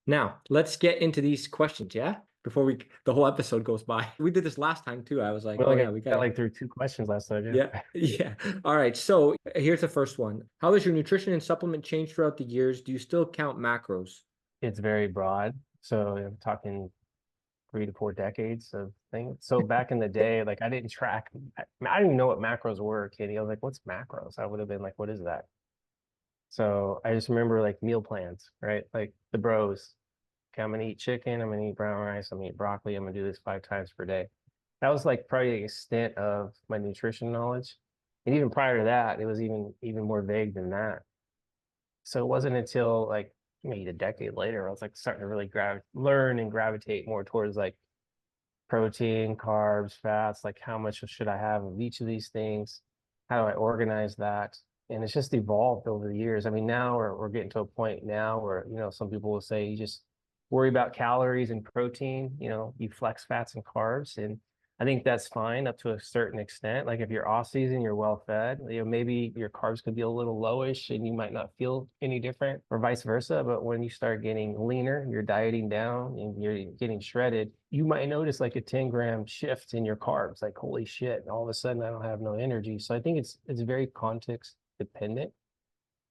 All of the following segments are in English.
Now, let's get into these questions, yeah? Before the whole episode goes by. We did this last time too. I was like, We oh only yeah, we got gotta. like through two questions last time, Yeah, yeah. yeah. All right. So here's the first one. How has your nutrition and supplement changed throughout the years? Do you still count macros? It's very broad. So I'm talking 3 to 4 decades of things. So back in the day, like I didn't track, I didn't even know what macros were, Katie. I was like, what's macros? I would have been like, what is that? So I just remember like meal plans, right? Like the bros. Okay, I'm gonna eat chicken, I'm gonna eat brown rice, I'm gonna eat broccoli, I'm gonna do this 5 times per day. That was like probably the extent of my nutrition knowledge. And even prior to that, it was even more vague than that. So it wasn't until like maybe a decade later, I was like starting to really learn and gravitate more towards like protein, carbs, fats, like how much should I have of each of these things? How do I organize that? And it's just evolved over the years. I mean, now we're getting to a point now where, some people will say you just worry about calories and protein, you flex fats and carbs. And I think that's fine up to a certain extent. Like if you're off season, you're well fed, maybe your carbs could be a little lowish and you might not feel any different or vice versa. But when you start getting leaner, you're dieting down and you're getting shredded, you might notice like a 10-gram shift in your carbs, like holy shit, all of a sudden I don't have no energy. So I think it's very context dependent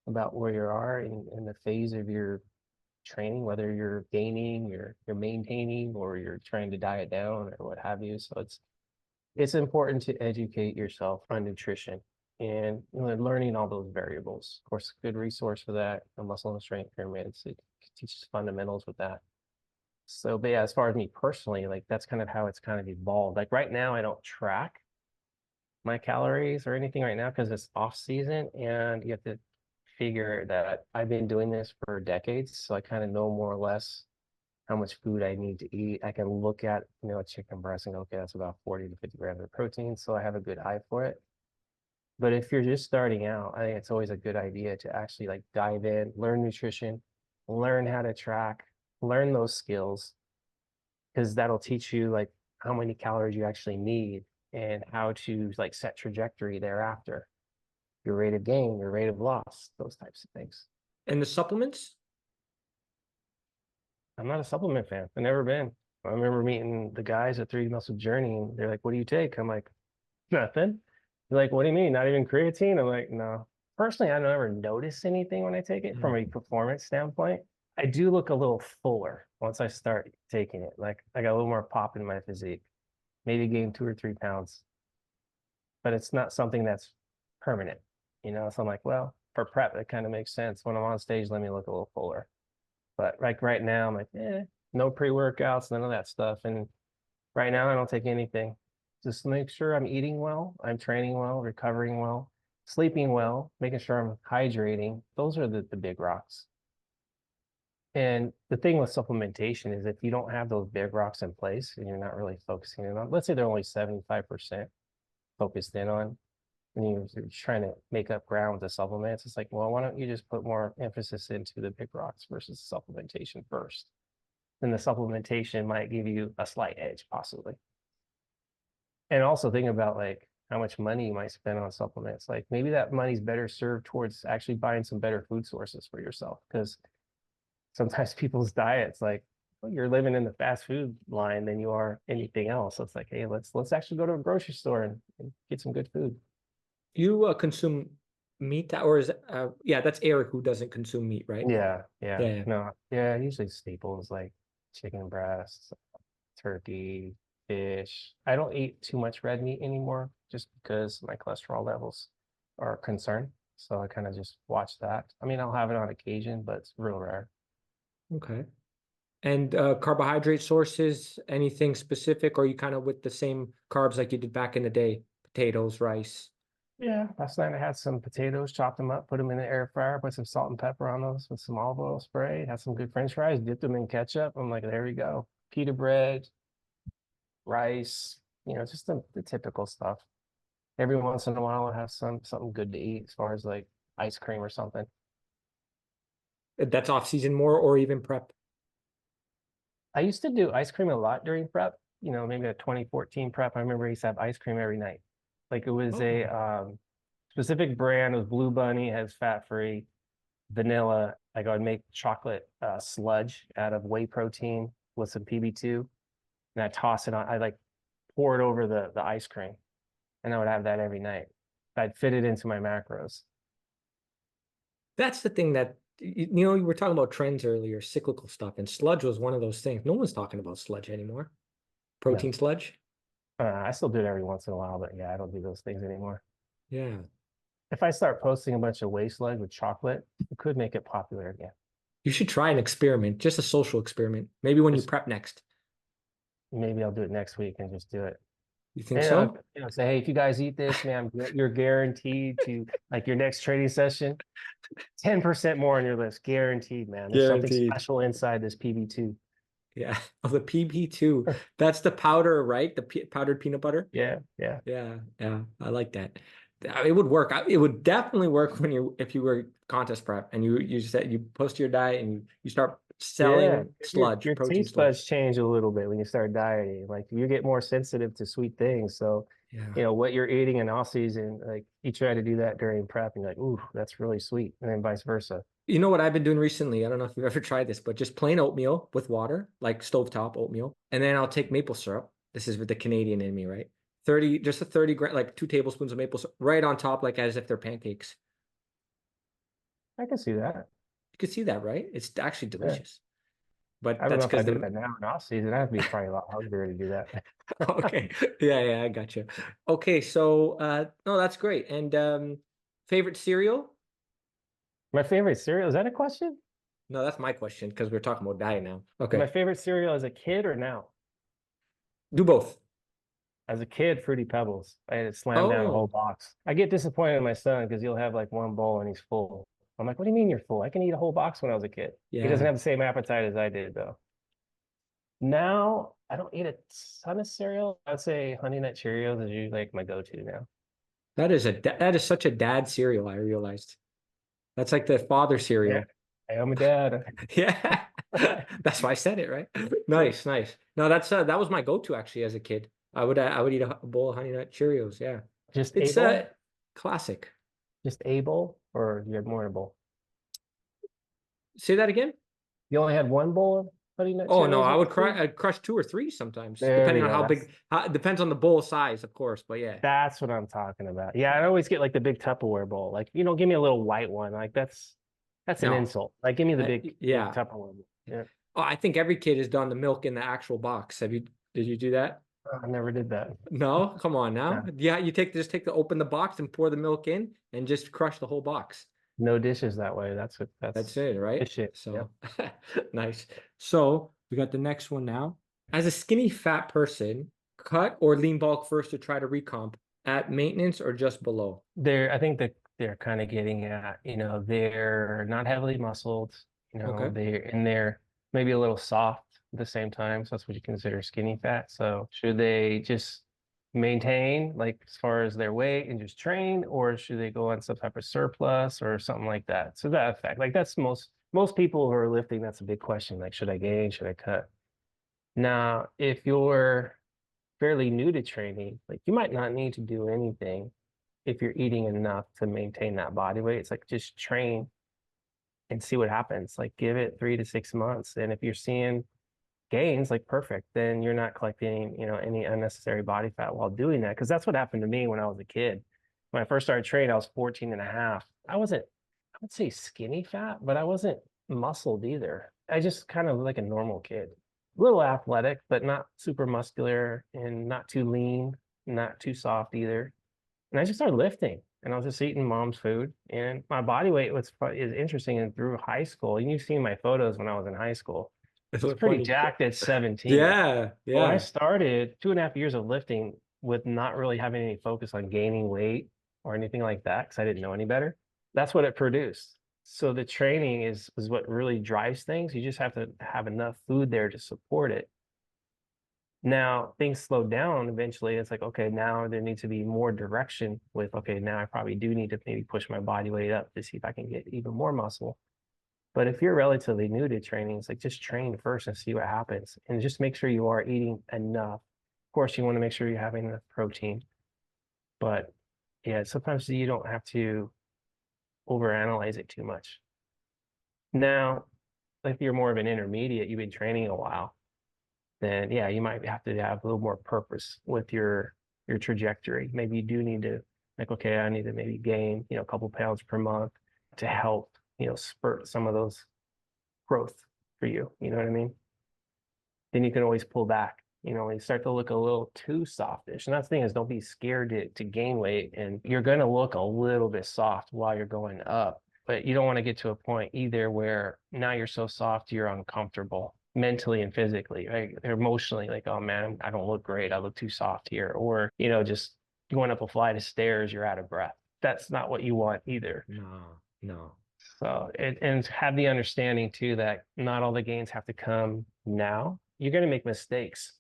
about where you are in the phase of your training, whether you're gaining, you're maintaining, or you're trying to diet down or what have you. So it's important to educate yourself on nutrition and learning all those variables. Of course, a good resource for that, the Muscle and Strength Pyramids. It teaches fundamentals with that. So, but yeah, as far as me personally, like that's kind of how it's kind of evolved. Like right now, I don't track my calories or anything right now because it's off season and you have to figure that I've been doing this for decades. So I kind of know more or less how much food I need to eat. I can look at, a chicken breast and go, okay, that's about 40 to 50 grams of protein. So I have a good eye for it. But if you're just starting out, I think it's always a good idea to actually like dive in, learn nutrition, learn how to track, learn those skills, because that'll teach you like how many calories you actually need and how to like set trajectory thereafter, your rate of gain, your rate of loss, those types of things. And the supplements? I'm not a supplement fan. I've never been. I remember meeting the guys at 3D Muscle Journey, and they're like, "What do you take?" I'm like, "Nothing." They're like, "What do you mean? Not even creatine?" I'm like, "No." Personally, I never notice anything when I take it from Mm. a performance standpoint. I do look a little fuller once I start taking it. Like I got a little more pop in my physique, maybe gain 2 or 3 pounds, but it's not something that's permanent, So I'm like, well, for prep, it kind of makes sense. When I'm on stage, let me look a little fuller. But like right now, I'm like, no pre-workouts, none of that stuff. And right now, I don't take anything. Just make sure I'm eating well, I'm training well, recovering well, sleeping well, making sure I'm hydrating. Those are the big rocks. And the thing with supplementation is if you don't have those big rocks in place and you're not really focusing in on, let's say they're only 75% focused in on, and you're trying to make up ground with the supplements, it's like, well, why don't you just put more emphasis into the big rocks versus supplementation first? Then the supplementation might give you a slight edge, possibly. And also think about like how much money you might spend on supplements. Like maybe that money's better served towards actually buying some better food sources for yourself. Because sometimes people's diets, like well, you're living in the fast food line than you are anything else. So it's like, hey, let's actually go to a grocery store and get some good food. You consume meat, or is yeah, that's Eric who doesn't consume meat, right? Yeah, yeah. Yeah. No, yeah, usually staples like chicken breasts, turkey, fish. I don't eat too much red meat anymore just because my cholesterol levels are a concern. So I kind of just watch that. I mean, I'll have it on occasion, but it's real rare. Okay. And carbohydrate sources, anything specific, or you kind of with the same carbs like you did back in the day? Potatoes, rice. Yeah, last night I had some potatoes, chopped them up, put them in the air fryer, put some salt and pepper on those with some olive oil spray, had some good French fries, dipped them in ketchup. I'm like, there we go. Pita bread, rice, just the typical stuff. Every once in a while, I'll have something good to eat as far as like ice cream or something. That's off season more, or even prep. I used to do ice cream a lot during prep, maybe a 2014 prep. I remember I used to have ice cream every night. Like it was a Oh. specific brand. It was Blue Bunny, it has fat free. vanilla. Like I would make chocolate sludge out of whey protein with some PB2, and I toss it on. I like pour it over the ice cream, and I would have that every night. I'd fit it into my macros. That's the thing that, you know, you were talking about trends earlier, cyclical stuff, and sludge was one of those things. No one's talking about sludge anymore. No, Protein sludge. I still do it every once in a while, but yeah, I don't do those things anymore. Yeah. If I start posting a bunch of whey sludge with chocolate, it could make it popular again. You should try an experiment, just a social experiment. Maybe when you Just prep next. maybe I'll do it next week and just do it. You think And so? say, hey, if you guys eat this, man, you're guaranteed to like your next training session, 10% more on your list, guaranteed, man. There's something Guaranteed. special inside this PB2. Yeah. Oh, the PB2. That's the powder, right? The powdered peanut butter. Yeah, yeah, Yeah, yeah. I like that. It would work. It would definitely work when you if you were contest prep and you said you post your diet and you start yeah. selling sludge, Your protein taste sludge. buds change a little bit when you start dieting. Like you get more sensitive to sweet things. So, Yeah. what you're eating in off season, like you try to do that during prep, and you're like, ooh, that's really sweet, and then vice versa. You know what I've been doing recently? I don't know if you've ever tried this, but just plain oatmeal with water, like stovetop oatmeal. And then I'll take maple syrup. This is with the Canadian in me, right? 30, just a 30 gram, like 2 tablespoons of maple syrup right on top, like as if they're pancakes. I can see that. You can see that, right? It's actually Yeah. delicious. But I don't know that's if I because do the that now in off season. I have to be probably a lot hungrier to do that. okay. Yeah, yeah, I got you. Okay, so no, that's great. And favorite cereal? My favorite cereal, is that a question? No, that's my question because we're talking about diet now. My Okay. favorite cereal as a kid or now? Do both. As a kid, Fruity Pebbles. I had to slam down a whole Oh, box. I get disappointed in my son because he'll have like one bowl and he's full. I'm like, what do you mean you're full? I can eat a whole box when I was a kid. He doesn't yeah. have the same appetite as I did, though. Now, I don't eat a ton of cereal. I'd say Honey Nut Cheerios is usually like my go-to now. That is such a dad cereal, I realized. That's like the father Yeah, cereal. I am a dad. Yeah. That's why I said it, right? Nice, nice. No, that was my go-to actually as a kid. I would eat a bowl of Honey Nut Cheerios. Yeah. Just It's able? classic. Just able? Or you had more than a bowl? Say that again? You only had one bowl of Honey Nut Oh no, Cheerios as a kid? I'd crush two or three sometimes, There depending you on go. how big. Depends on the bowl size, of course. But yeah, That's what I'm talking about. Yeah, I always get like the big Tupperware bowl. Like, give me a little white one. Like that's an no, insult. Like, give me the big yeah. Tupperware bowl. Yeah, Oh, I think every kid has done the milk in the actual box. Did you do that? I never did that. No, come on now. No, Yeah, you open the box and pour the milk in and just crush the whole box. no dishes that way. That's That's it, right? good shit. Yeah. So nice. So we got the next one now. As a skinny fat person, cut or lean bulk first to try to recomp at maintenance or just below. I think that they're kind of getting at, they're not heavily muscled, Okay. they're maybe a little soft at the same time. So that's what you consider skinny fat. So should they just maintain like as far as their weight and just train, or should they go on some type of surplus or something like that? So that effect, like that's most people who are lifting, that's a big question. Like, should I gain? Should I cut? Now, if you're fairly new to training, like you might not need to do anything if you're eating enough to maintain that body weight. It's like just train and see what happens. Like give it 3 to 6 months. And if you're seeing gains, like perfect, then you're not collecting, any unnecessary body fat while doing that. Cause that's what happened to me when I was a kid. When I first started training, I was 14 and a half. I would say skinny fat, but I wasn't muscled either. I just kind of like a normal kid. A little athletic, but not super muscular and not too lean, not too soft either. And I just started lifting and I was just eating mom's food. And my body weight is interesting. And through high school, and you've seen my photos when I was in high school, It's I was so pretty funny. jacked at 17. Yeah, But when I yeah. started 2.5 years of lifting with not really having any focus on gaining weight or anything like that, because I didn't know any better, that's what it produced. So the training is what really drives things. You just have to have enough food there to support it. Now things slow down eventually. It's like, okay, now there needs to be more direction with, okay, now I probably do need to maybe push my body weight up to see if I can get even more muscle. But if you're relatively new to training, it's like just train first and see what happens. And just make sure you are eating enough. Of course, you want to make sure you're having enough protein. But yeah, sometimes you don't have to overanalyze it too much. Now, if you're more of an intermediate, you've been training a while, then yeah, you might have to have a little more purpose with your trajectory. Maybe you do need to like, okay, I need to maybe gain, a couple pounds per month to help, spurt some of those growth for you. You know what I mean? Then you can always pull back. When you start to look a little too softish. And that's the thing is don't be scared to gain weight. And you're going to look a little bit soft while you're going up. But you don't want to get to a point either where now you're so soft you're uncomfortable mentally and physically, right? Or emotionally, like, oh man, I don't look great. I look too soft here. Or, just going up a flight of stairs, you're out of breath. That's not what you want either. No, no. So, and have the understanding too that not all the gains have to come now. You're going to make mistakes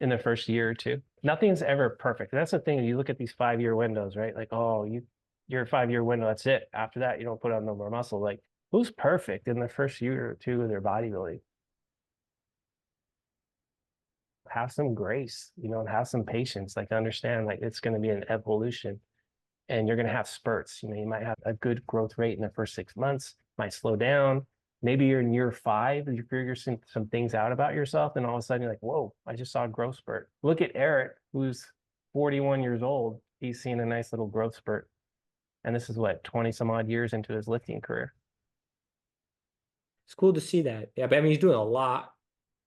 in the first year or two. Nothing's ever perfect. That's the thing. You look at these 5-year windows, right? Like, oh, your 5-year window, that's it. After that, you don't put on no more muscle. Like, who's perfect in the first year or two of their bodybuilding? Have some grace, and have some patience. Like, understand, like, it's going to be an evolution and you're going to have spurts. You might have a good growth rate in the first 6 months, might slow down. Maybe you're in year 5, you figure some things out about yourself, and all of a sudden you're like, whoa, I just saw a growth spurt. Look at Eric, who's 41 years old. He's seeing a nice little growth spurt. And this is what, 20 some odd years into his lifting career. It's cool to see that. Yeah, but I mean, he's doing a lot.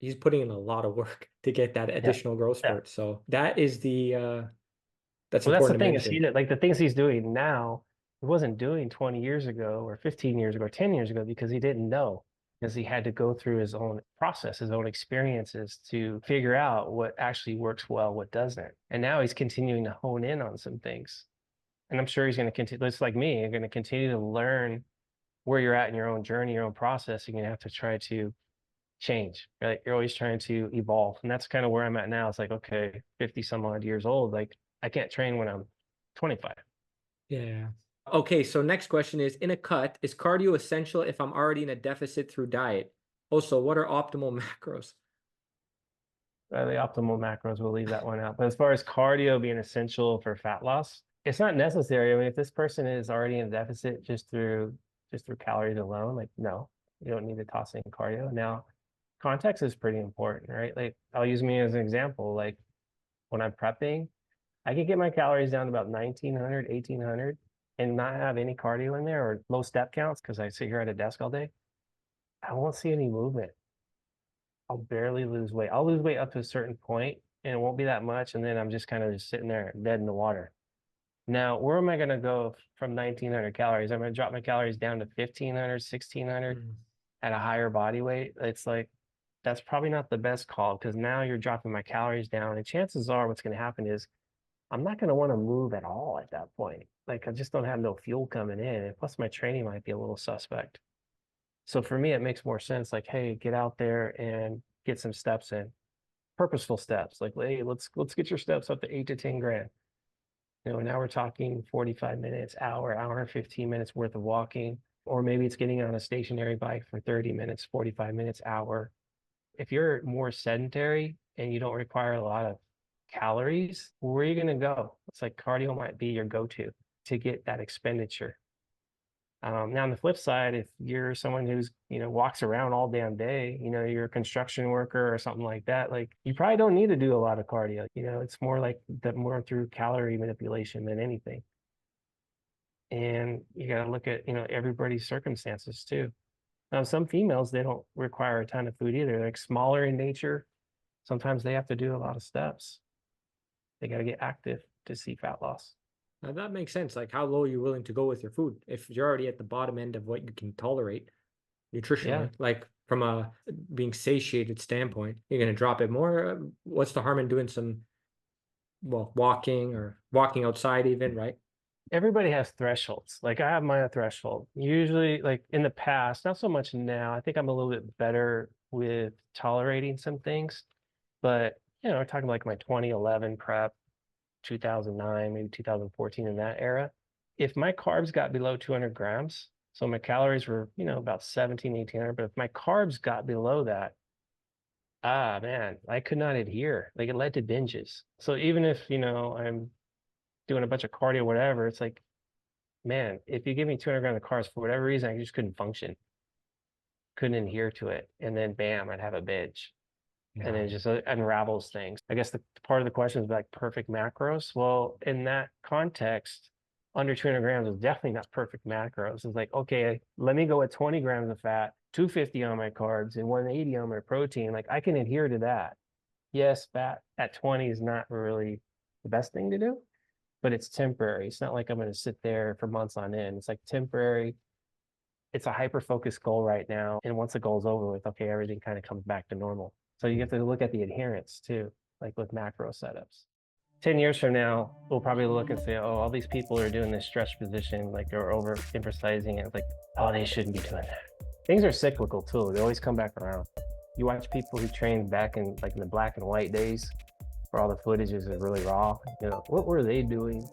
He's putting in a lot of work to get that Yeah. additional growth Yeah. spurt. So that is that's Well, that's the important to thing is mention. like the things he's doing now, he wasn't doing 20 years ago or 15 years ago or 10 years ago because he didn't know, because he had to go through his own process, his own experiences to figure out what actually works well, what doesn't. And now he's continuing to hone in on some things. And I'm sure he's going to continue, just like me, you're going to continue to learn where you're at in your own journey, your own process. You're going to have to try to change, right? You're always trying to evolve. And that's kind of where I'm at now. It's like, okay, 50 some odd years old, like I can't train when I'm 25. Yeah. Okay, so next question is, in a cut, is cardio essential if I'm already in a deficit through diet? Also, what are optimal macros? The optimal macros, we'll leave that one out. But as far as cardio being essential for fat loss, it's not necessary. I mean, if this person is already in a deficit just through calories alone, like no, you don't need to toss in cardio. Now, context is pretty important, right? Like I'll use me as an example. Like when I'm prepping, I can get my calories down to about 1900, 1800 and not have any cardio in there or low step counts because I sit here at a desk all day. I won't see any movement. I'll barely lose weight. I'll lose weight up to a certain point and it won't be that much. And then I'm just kind of just sitting there dead in the water. Now, where am I going to go from 1900 calories? I'm going to drop my calories down to 1500, 1600 Mm. at a higher body weight. It's like, that's probably not the best call because now you're dropping my calories down. And chances are what's going to happen is I'm not going to want to move at all at that point. Like I just don't have no fuel coming in. And plus my training might be a little suspect. So for me, it makes more sense like, hey, get out there and get some steps in, purposeful steps. Like, hey, let's get your steps up to 8 to 10 grand. Now we're talking 45 minutes, hour and 15 minutes worth of walking, or maybe it's getting on a stationary bike for 30 minutes, 45 minutes, hour. If you're more sedentary and you don't require a lot of calories, where are you going to go? It's like cardio might be your go-to to get that expenditure. Now on the flip side, if you're someone who's, walks around all damn day, you're a construction worker or something like that, like you probably don't need to do a lot of cardio. It's more like more through calorie manipulation than anything. And you got to look at, everybody's circumstances too. Now, some females, they don't require a ton of food either. They're like smaller in nature. Sometimes they have to do a lot of steps. They got to get active to see fat loss. Now that makes sense. Like, how low are you willing to go with your food? If you're already at the bottom end of what you can tolerate Yeah. nutritionally, like from a being satiated standpoint, you're going to drop it more. What's the harm in doing some, well, walking or walking outside even, right? Everybody has thresholds. Like I have my threshold. Usually, like in the past, not so much now. I think I'm a little bit better with tolerating some things. But, we're talking like my 2011 prep, 2009, maybe 2014 in that era. If my carbs got below 200 grams, so my calories were, about 17, 1800, but if my carbs got below that, man, I could not adhere. Like it led to binges. So even if, I'm doing a bunch of cardio, whatever, it's like, man, if you give me 200 grams of carbs for whatever reason, I just couldn't function. couldn't adhere to it. And then bam, I'd have a binge. And Yeah. it just unravels things. I guess the part of the question is like perfect macros. Well, in that context, under 200 grams is definitely not perfect macros. It's like, okay, let me go at 20 grams of fat, 250 on my carbs, and 180 on my protein. Like I can adhere to that. Yes, fat at 20 is not really the best thing to do, but it's temporary. It's not like I'm going to sit there for months on end. It's like temporary. It's a hyper-focused goal right now. And once the goal's over with, okay, everything kind of comes back to normal. So you have to look at the adherence too, like with macro setups. 10 years from now, we'll probably look and say, oh, all these people are doing this stretch position, like they're overemphasizing it. It's like, oh, they shouldn't be doing that. Things are cyclical too. They always come back around. You watch people who trained back in like in the black and white days where all the footage is really raw. You know, what were they doing?